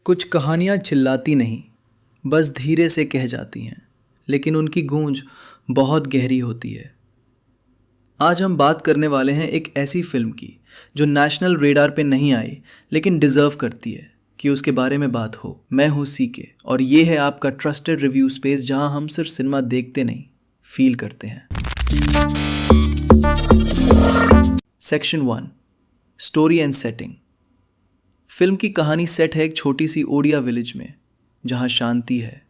कुछ कहानियाँ चिल्लाती नहीं, बस धीरे से कह जाती हैं, लेकिन उनकी गूंज बहुत गहरी होती है। आज हम बात करने वाले हैं एक ऐसी फिल्म की जो नेशनल रेडार पे नहीं आई, लेकिन डिज़र्व करती है कि उसके बारे में बात हो। मैं हूँ सीके और ये है आपका ट्रस्टेड रिव्यू स्पेस, जहाँ हम सिर्फ सिनेमा देखते नहीं, फील करते हैं। Section 1, story and setting. Film की कहानी सेट है एक छोटी सी ओडिया विलेज में, जहाँ शांति है,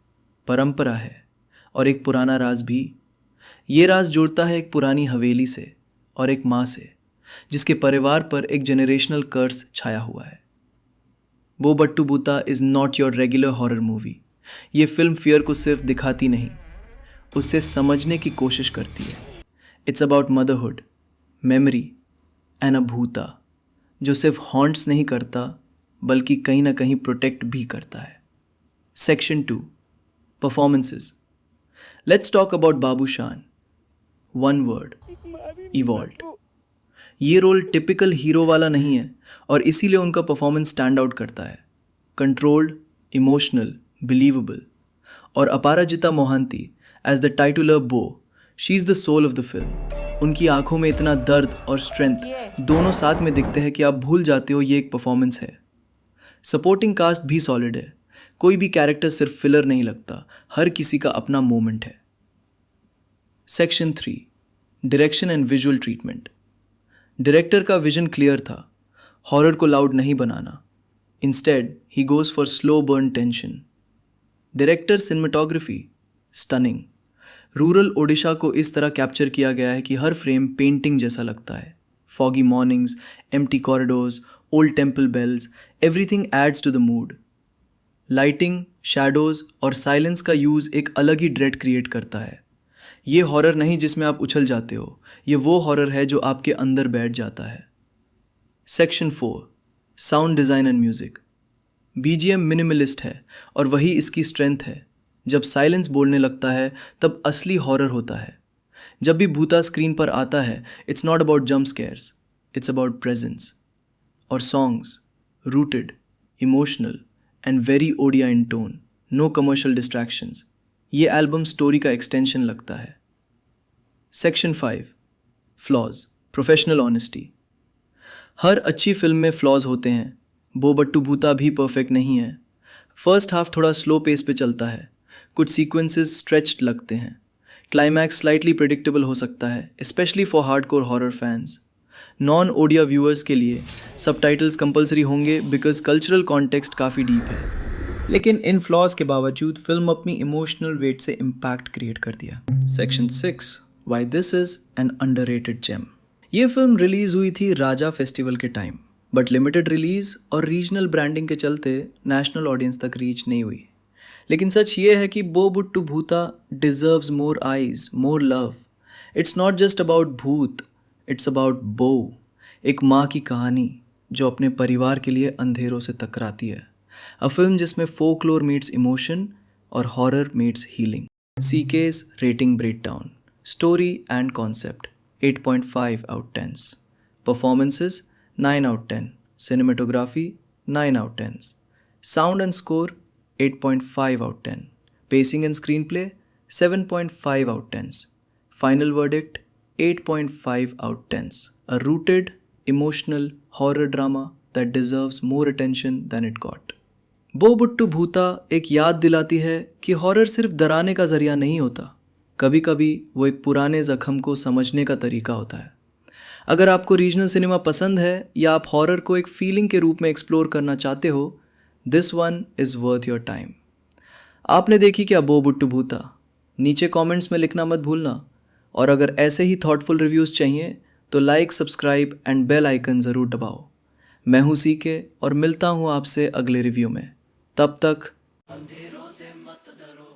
परंपरा है और एक पुराना राज भी। ये राज जुड़ता है एक पुरानी हवेली से और एक माँ से, जिसके परिवार पर एक जेनरेशनल कर्स छाया हुआ है। वो बट्टू बूता is not your regular horror movie. ये फिल्म फियर को सिर्फ दिखाती नहीं, उससे समझने की कोशिश करती है। It's about motherhood, memory and अ भूता जो सिर्फ हॉन्ट्स नहीं करता, बल्कि कहीं ना कहीं प्रोटेक्ट भी करता है। Section 2, performances. Let's talk about Babushaan. One word, evolved. ये रोल टिपिकल हीरो वाला नहीं है और इसीलिए उनका परफॉर्मेंस स्टैंड आउट करता है। Controlled, emotional, believable. और Aparajita Mohanty as the titular Bou, she is the soul of the film. उनकी आंखों में इतना दर्द और स्ट्रेंथ दोनों साथ में दिखते हैं कि आप भूल जाते हो ये एक परफॉर्मेंस है। सपोर्टिंग कास्ट भी सॉलिड है, कोई भी कैरेक्टर सिर्फ फिलर नहीं लगता, हर किसी का अपना मोमेंट है। Section 3, direction and visual treatment. Director का विजन क्लियर था, हॉरर को लाउड नहीं बनाना। Instead he goes for slow burn tension. Director cinematography stunning. Rural Odisha को इस तरह कैप्चर किया गया है कि हर फ्रेम पेंटिंग जैसा लगता है। Foggy mornings, empty corridors, old temple bells, everything adds to the mood. Lighting, shadows और साइलेंस का यूज़ एक अलग ही ड्रेड क्रिएट करता है। ये हॉरर नहीं जिसमें आप उछल जाते हो, ये वो हॉरर है जो आपके अंदर बैठ जाता है। Section 4, sound design and music. BGM minimalist है और वही इसकी स्ट्रेंथ है। जब साइलेंस बोलने लगता है तब असली हॉरर होता है। जब भी भूता स्क्रीन पर आता है, it's not about jump scares, it's about presence. और songs, rooted, emotional and very Odia in tone, no commercial distractions. ये एल्बम स्टोरी का एक्सटेंशन लगता है। Section 5, flaws, professional honesty. हर अच्छी फिल्म में फ्लॉज होते हैं, बो बट्टू भूता भी परफेक्ट नहीं है। फर्स्ट हाफ थोड़ा स्लो पेस पे चलता है, कुछ सीक्वेंसेस स्ट्रेच्ड लगते हैं, क्लाइमैक्स स्लाइटली प्रेडिक्टेबल हो सकता है, especially for hardcore horror fans. Non Odia viewers के लिए सबटाइटल्स कंपलसरी होंगे बिकॉज कल्चरल कॉन्टेक्स्ट काफ़ी डीप है। लेकिन इन फ्लॉज के बावजूद फिल्म अपनी इमोशनल वेट से इम्पैक्ट क्रिएट कर दिया। Section 6, why this is an underrated gem. ये फिल्म रिलीज़ हुई थी राजा फेस्टिवल के टाइम, बट लिमिटेड रिलीज़ और रीजनल ब्रांडिंग के चलते नेशनल ऑडियंस तक रीच नहीं हुई। लेकिन सच ये है कि बो बुट्टू भूता deserves more eyes, more love. It's not just about भूत, इट्स अबाउट बो, एक माँ की कहानी जो अपने परिवार के लिए अंधेरों से टकराती है। अ फिल्म जिसमें फोकलोर मीट्स इमोशन और horror meets healing. CK's rating breakdown. Story and concept 8.5 out 10। Performances 9 out 10। Cinematography 9 out 10। Sound and score 8.5 out 10. Pacing and screenplay 7.5 out 10. Final verdict 8.5 out 10. A rooted, emotional horror drama that deserves more attention than it got. बो बुट्टू भूता एक याद दिलाती है कि horror सिर्फ डराने का जरिया नहीं होता, कभी कभी वो एक पुराने जख्म को समझने का तरीका होता है। अगर आपको रीजनल सिनेमा पसंद है या आप हॉरर को एक फीलिंग के रूप में एक्सप्लोर करना चाहते हो, this one is worth your time. आपने देखी क्या बो बुट्टू भूता? नीचे कमेंट्स में लिखना मत भूलना। और अगर ऐसे ही थॉटफुल रिव्यूज़ चाहिए तो like, subscribe and bell icon ज़रूर दबाओ। मैं हूँ सीके और मिलता हूँ आपसे अगले रिव्यू में। तब तक अंधेरों से मत डरो।